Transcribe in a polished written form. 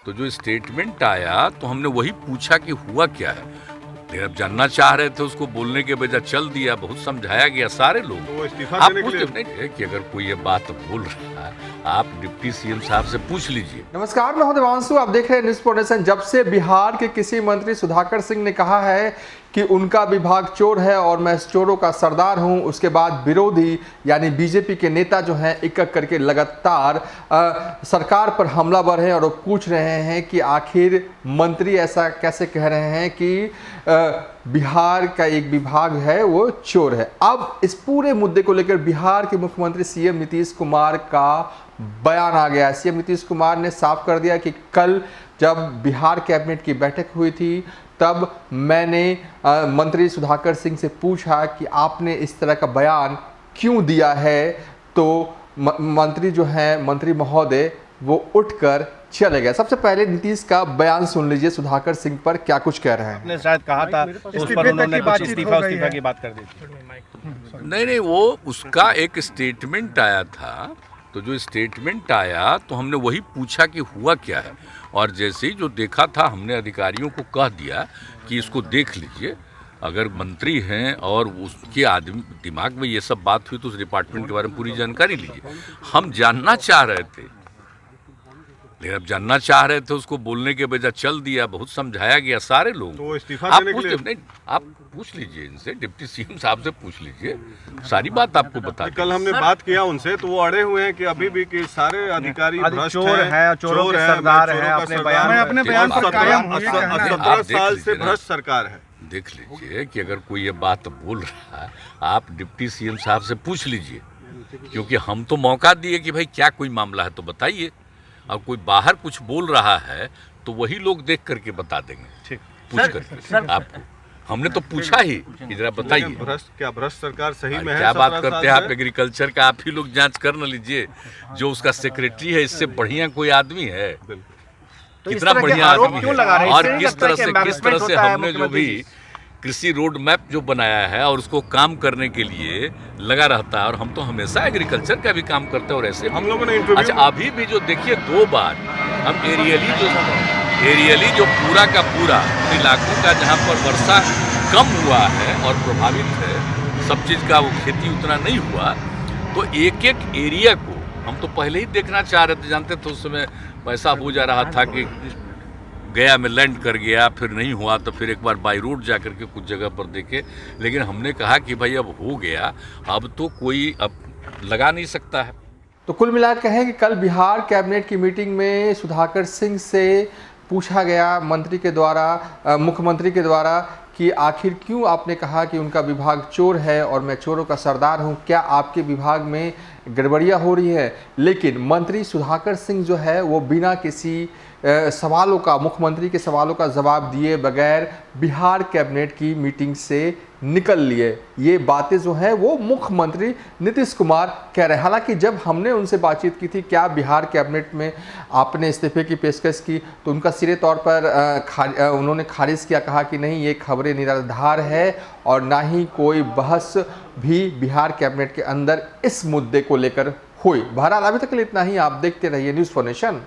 तो जो स्टेटमेंट आया तो हमने वही पूछा कि हुआ क्या है। लेकिन अब जानना चाह रहे थे, उसको बोलने के बजाय चल दिया, बहुत समझाया गया सारे लोग। तो वो इस्तीफा आप देने के पूछते लिए नहीं थे कि अगर कोई ये बात बोल रहा है, आप डिप्टी सीएम साहब से पूछ लीजिए। नमस्कार, मैं हूं देवांशु, आप देख रहे हैं न्यूज़ पॉइंट। जब से बिहार के कृषि मंत्री सुधाकर सिंह ने कहा है कि उनका विभाग चोर है और मैं इस चोरों का सरदार हूं, उसके बाद विरोधी यानी बीजेपी के नेता जो हैं एक एक करके लगातार सरकार पर हमलावर हैं और वो पूछ रहे हैं कि आखिर मंत्री ऐसा कैसे कह रहे हैं कि बिहार का एक विभाग है वो चोर है। अब इस पूरे मुद्दे को लेकर बिहार के मुख्यमंत्री सीएम नीतीश कुमार का बयान आ गया है। सीएम नीतीश कुमार ने साफ कर दिया कि कल जब बिहार कैबिनेट की बैठक हुई थी तब मैंने मंत्री सुधाकर सिंह से पूछा कि आपने इस तरह का बयान क्यों दिया है, तो मंत्री जो हैं, मंत्री महोदय वो उठकर चले गए। सबसे पहले नीतीश का बयान सुन लीजिए, सुधाकर सिंह पर क्या कुछ कह रहे हैं। आपने शायद कहा था उस पर उन्होंने कुछ इस्तीफा की बात कर दी थी। नहीं, वो उसका एक स्टेटमेंट आया था, तो जो स्टेटमेंट आया तो हमने वही पूछा कि हुआ क्या है, और जैसे ही जो देखा था हमने अधिकारियों को कह दिया कि इसको देख लीजिए। अगर मंत्री हैं और उसके आदमी दिमाग में ये सब बात हुई तो उस डिपार्टमेंट के बारे में पूरी जानकारी लीजिए। हम जानना चाह रहे थे, लेकिन अब जानना चाह रहे थे, उसको बोलने के बजाय चल दिया, बहुत समझाया गया सारे लोग। तो वो इस्तीफा आप देने के लिए नहीं, आप पूछ लीजिए इनसे, डिप्टी सीएम साहब से पूछ लीजिए, सारी बात आपको बता देंगे। कल हमने बात किया उनसे तो वो अड़े हुए हैं कि अभी भी कि सारे अधिकारी भ्रष्ट चोर हैं, चोरों के सरदार हैं, अपने बयान पर कायम हुए हैं। 17 साल से भ्रष्ट सरकार है। देख लीजिए कि अगर कोई ये बात बोल रहा है, आप डिप्टी सीएम साहब से पूछ लीजिए, क्योंकि हम तो मौका दिए कि भाई क्या कोई मामला है तो बताइए। और कोई बाहर कुछ बोल रहा है तो वही लोग देख करके बता देंगे, पूछ करके आपको। हमने तो पूछा ही कि जरा बताइए भ्रष्ट सरकार सही में है। क्या बात करते हैं आप एग्रीकल्चर का? आप ही लोग जांच कर न लीजिए। जो उसका सेक्रेटरी है, इससे बढ़िया कोई आदमी है? कितना बढ़िया आदमी है। और किस तरह से हमने जो भी कृषि रोड मैप जो बनाया है और उसको काम करने के लिए लगा रहता है, और हम तो हमेशा एग्रीकल्चर का भी काम करते हैं। और ऐसे हम लोगों ने अच्छा, अभी भी जो देखिए 2 बार हम एरियली जो पूरा का पूरा इलाकों का जहाँ पर वर्षा कम हुआ है और प्रभावित है, सब चीज़ का वो खेती उतना नहीं हुआ, तो एक एक एरिया को हम तो पहले ही देखना चाह रहे थे। जानते थे उस समय पैसा हो जा रहा था कि गया में लैंड कर गया, फिर नहीं हुआ तो फिर एक बार बाई रोड जा करके कुछ जगह पर देखे। लेकिन हमने कहा कि भाई अब हो गया, अब तो कोई अब लगा नहीं सकता है। तो कुल मिला कहें कि कल बिहार कैबिनेट की मीटिंग में सुधाकर सिंह से पूछा गया मंत्री के द्वारा, मुख्यमंत्री के द्वारा, कि आखिर क्यों आपने कहा कि उनका विभाग चोर है और मैं चोरों का सरदार हूं, क्या आपके विभाग में गड़बड़ियां हो रही है। लेकिन मंत्री सुधाकर सिंह जो है वो बिना किसी सवालों का, मुख्यमंत्री के सवालों का जवाब दिए बगैर बिहार कैबिनेट की मीटिंग से निकल लिए। ये बातें जो हैं वो मुख्यमंत्री नीतीश कुमार कह रहे हैं। हालांकि जब हमने उनसे बातचीत की थी क्या बिहार कैबिनेट में आपने इस्तीफे की पेशकश की, तो उनका सिरे तौर पर उन्होंने खारिज किया, कहा कि नहीं, ये खबरें निराधार है और ना ही कोई बहस भी बिहार कैबिनेट के अंदर इस मुद्दे को लेकर हुई। बहरहाल अभी तक के लिए इतना ही। आप देखते रहिए न्यूज़ फॉर नेशन।